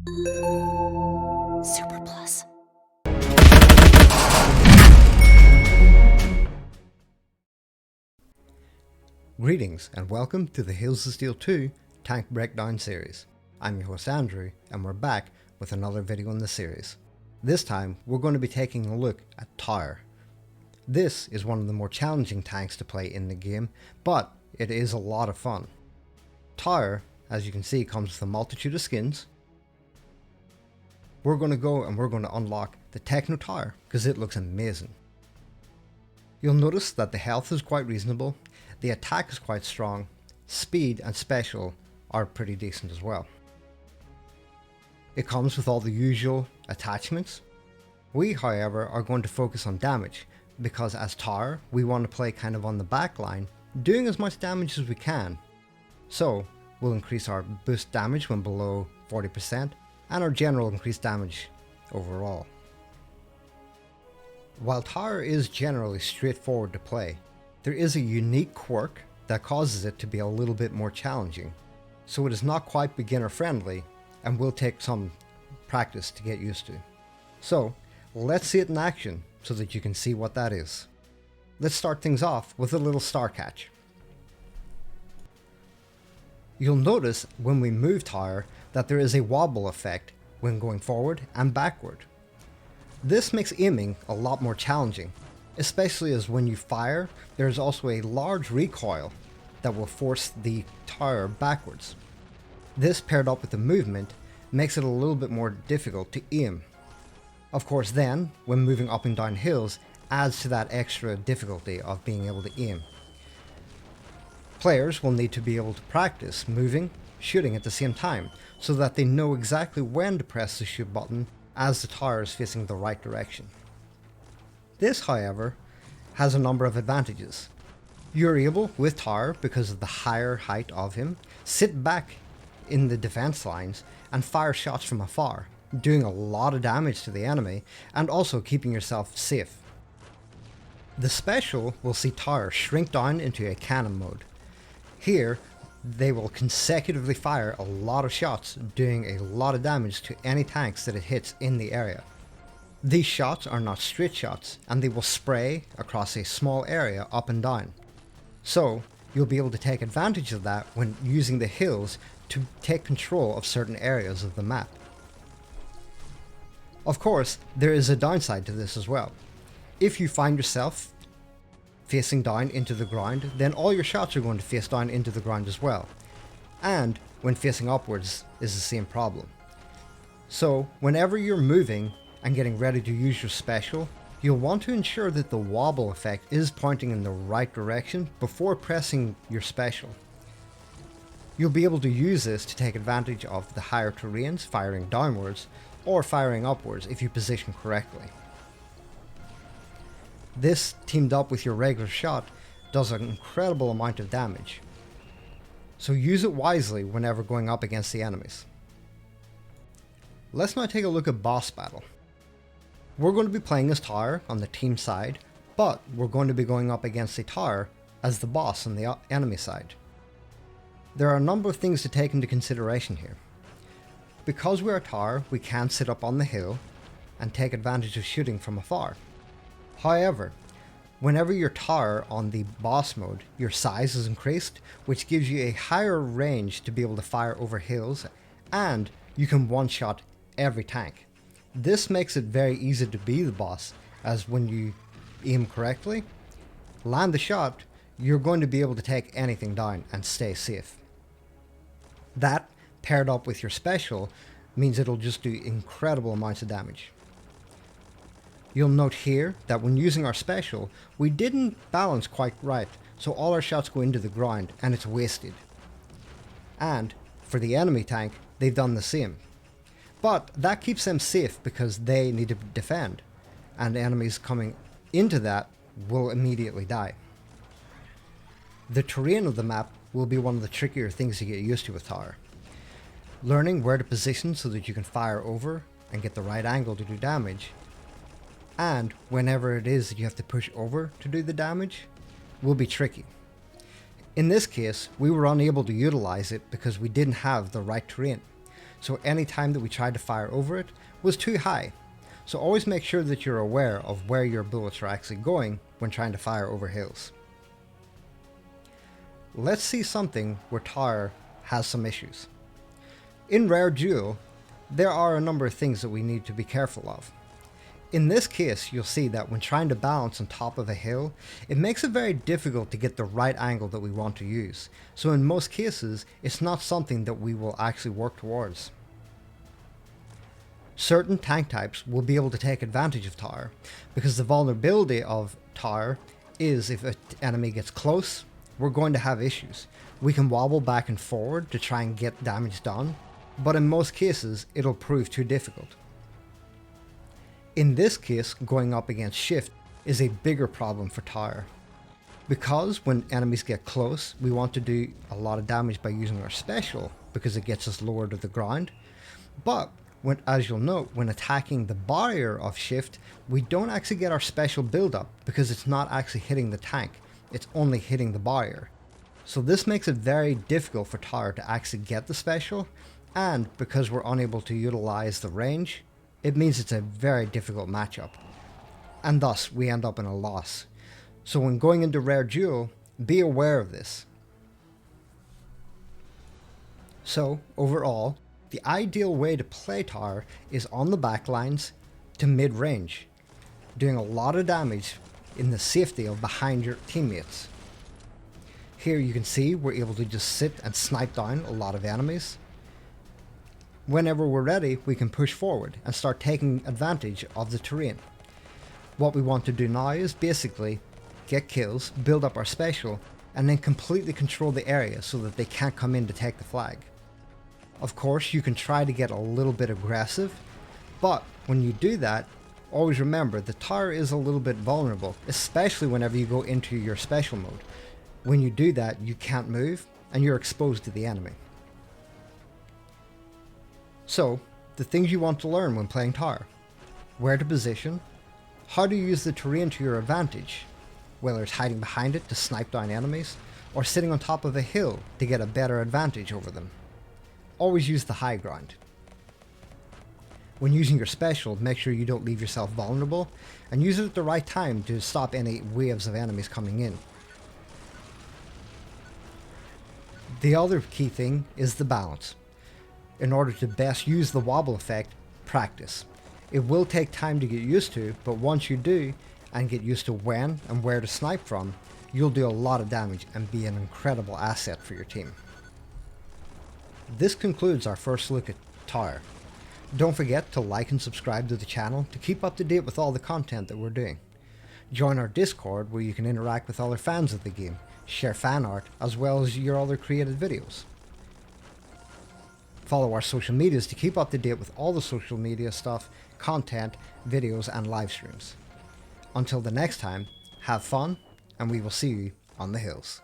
Super Plus. Greetings and welcome to the Hills of Steel 2 Tank Breakdown series. I'm your host Andrew and we're back with another video in the series. This time we're going to be taking a look at Tower. This is one of the more challenging tanks to play in the game, but it is a lot of fun. Tower, as you can see, comes with a multitude of skins. We're going to go and we're going to unlock the Techno Tower because it looks amazing. You'll notice that the health is quite reasonable, the attack is quite strong, speed and special are pretty decent as well. It comes with all the usual attachments. We, however, are going to focus on damage because as Tower we want to play kind of on the back line, doing as much damage as we can. So we'll increase our boost damage when below 40% and our general increased damage overall. While Tower is generally straightforward to play, there is a unique quirk that causes it to be a little bit more challenging. So it is not quite beginner friendly and will take some practice to get used to. So let's see it in action so that you can see what that is. Let's start things off with a little star catch. You'll notice when we move Tower that there is a wobble effect when going forward and backward. This makes aiming a lot more challenging, especially as when you fire, there is also a large recoil that will force the Tower backwards. This paired up with the movement makes it a little bit more difficult to aim. Of course then, when moving up and down hills adds to that extra difficulty of being able to aim. Players will need to be able to practice moving, shooting at the same time so that they know exactly when to press the shoot button as the Tower is facing the right direction. This, however, has a number of advantages. You're able, with Tower, because of the higher height of him, sit back in the defense lines and fire shots from afar, doing a lot of damage to the enemy and also keeping yourself safe. The special will see Tower shrink down into a cannon mode. Here, they will consecutively fire a lot of shots, doing a lot of damage to any tanks that it hits in the area. These shots are not straight shots and they will spray across a small area up and down. So you'll be able to take advantage of that when using the hills to take control of certain areas of the map. Of course, there is a downside to this as well. If you find yourself facing down into the ground, then all your shots are going to face down into the ground as well. And when facing upwards is the same problem. So whenever you're moving and getting ready to use your special, you'll want to ensure that the wobble effect is pointing in the right direction before pressing your special. You'll be able to use this to take advantage of the higher terrains firing downwards or firing upwards if you position correctly. This, teamed up with your regular shot, does an incredible amount of damage. So use it wisely whenever going up against the enemies. Let's now take a look at boss battle. We're going to be playing as Tower on the team side, but we're going to be going up against a Tower as the boss on the enemy side. There are a number of things to take into consideration here. Because we are Tower, we can sit up on the hill and take advantage of shooting from afar. However, whenever you're Tower on the boss mode, your size is increased, which gives you a higher range to be able to fire over hills, and you can one-shot every tank. This makes it very easy to be the boss, as when you aim correctly, land the shot, you're going to be able to take anything down and stay safe. That, paired up with your special, means it'll just do incredible amounts of damage. You'll note here that when using our special, we didn't balance quite right, so all our shots go into the ground and it's wasted. And for the enemy tank, they've done the same. But that keeps them safe because they need to defend, and enemies coming into that will immediately die. The terrain of the map will be one of the trickier things to get used to with Tower. Learning where to position so that you can fire over and get the right angle to do damage, and whenever it is that you have to push over to do the damage, will be tricky. In this case, we were unable to utilize it because we didn't have the right terrain. so any time that we tried to fire over it was too high. So always make sure that you're aware of where your bullets are actually going when trying to fire over hills. Let's see something where Tar has some issues. In Rare Duel, there are a number of things that we need to be careful of. In this case, you'll see that when trying to balance on top of a hill, it makes it very difficult to get the right angle that we want to use. So in most cases, it's not something that we will actually work towards. Certain tank types will be able to take advantage of Tar, because the vulnerability of Tar is if an enemy gets close, we're going to have issues. We can wobble back and forward to try and get damage done, but in most cases, it'll prove too difficult. In this case, going up against Shift is a bigger problem for Tar. Because when enemies get close, we want to do a lot of damage by using our special, because it gets us lower to the ground. But, as you'll note, when attacking the barrier of Shift, we don't actually get our special build up, because it's not actually hitting the tank, it's only hitting the barrier. So this makes it very difficult for Tar to actually get the special, and because we're unable to utilize the range, it means it's a very difficult matchup, and thus we end up in a loss. So when going into Rare Duel, be aware of this. So overall, the ideal way to play Tar is on the backlines to mid-range, doing a lot of damage in the safety of behind your teammates. Here you can see we're able to just sit and snipe down a lot of enemies. Whenever we're ready, we can push forward and start taking advantage of the terrain. What we want to do now is basically get kills, build up our special, and then completely control the area so that they can't come in to take the flag. Of course, you can try to get a little bit aggressive, but when you do that, always remember the Tar is a little bit vulnerable, especially whenever you go into your special mode. When you do that, you can't move, and you're exposed to the enemy. So, the things you want to learn when playing Tar: where to position, how to use the terrain to your advantage, whether it's hiding behind it to snipe down enemies, or sitting on top of a hill to get a better advantage over them. Always use the high ground. When using your special, make sure you don't leave yourself vulnerable, and use it at the right time to stop any waves of enemies coming in. The other key thing is the balance. In order to best use the wobble effect, practice. It will take time to get used to, but once you do, and get used to when and where to snipe from, you'll do a lot of damage and be an incredible asset for your team. This concludes our first look at Tar. Don't forget to like and subscribe to the channel to keep up to date with all the content that we're doing. Join our Discord where you can interact with other fans of the game, share fan art, as well as your other created videos. Follow our social medias to keep up to date with all the social media stuff, content, videos, and live streams. Until the next time, have fun, and we will see you on the hills.